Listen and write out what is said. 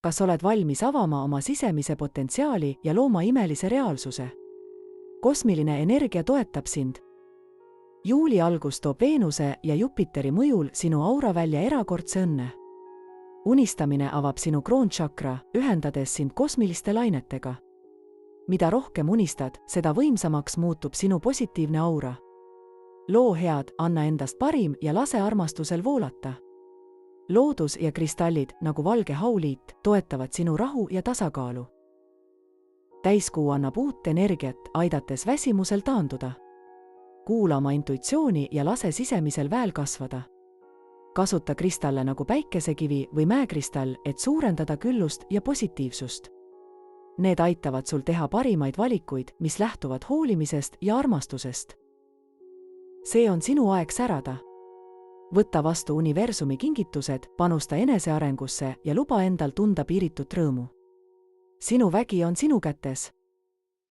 Kas oled valmis avama oma sisemise potentsiaali ja looma imelise reaalsuse? Kosmiline energia toetab sind. Juuli algus toob Veenuse ja Jupiteri mõjul sinu aura välja erakordse õnne. Unistamine avab sinu kroonchakra, ühendades sind kosmiliste lainetega. Mida rohkem unistad, seda võimsamaks muutub sinu positiivne aura. Loo head, anna endast parim ja lase armastusel voolata. Loodus ja kristallid, nagu valge hauliit, toetavad sinu rahu ja tasakaalu. Täiskuu annab uut energiat, aidates väsimusel taanduda. Kuula oma intuitsiooni ja lase sisemisel väel kasvada. Kasuta kristalle nagu päikesekivi või mäekristall, et suurendada küllust ja positiivsust. Need aitavad sul teha parimaid valikuid, mis lähtuvad hoolimisest ja armastusest. See on sinu aeg särada. Võta vastu universumi kingitused, panusta enesearengusse ja luba endal tunda piiritut rõõmu. Sinu vägi on sinu kätes.